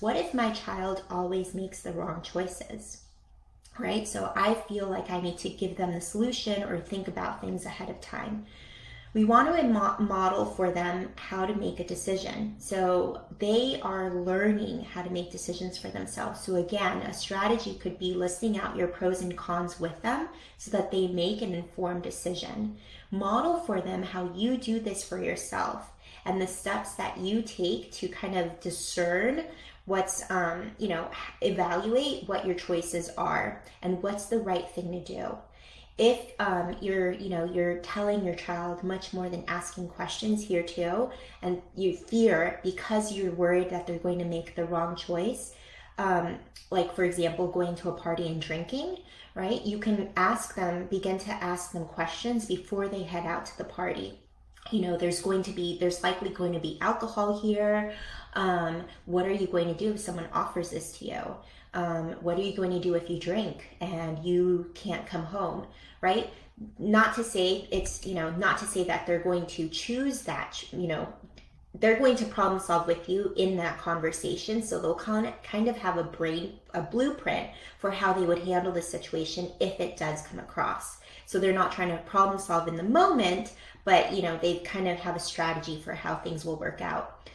what if my child always makes the wrong choices? Right? So I feel like I need to give them the solution or think about things ahead of time. We want to model for them how to make a decision. So they are learning how to make decisions for themselves. So again, a strategy could be listing out your pros and cons with them so that they make an informed decision. Model for them how you do this for yourself and the steps that you take to kind of discern what's, evaluate what your choices are and what's the right thing to do. If you're telling your child much more than asking questions here too, and you fear because you're worried that they're going to make the wrong choice, like for example, going to a party and drinking, right? You can begin to ask them questions before they head out to the party. There's likely going to be alcohol here. What are you going to do if someone offers this to you? What are you going to do if you drink and you can't come home, right? Not to say that they're going to choose that, they're going to problem solve with you in that conversation. So they'll kind of have a blueprint for how they would handle the situation if it does come across. So they're not trying to problem solve in the moment, but they kind of have a strategy for how things will work out.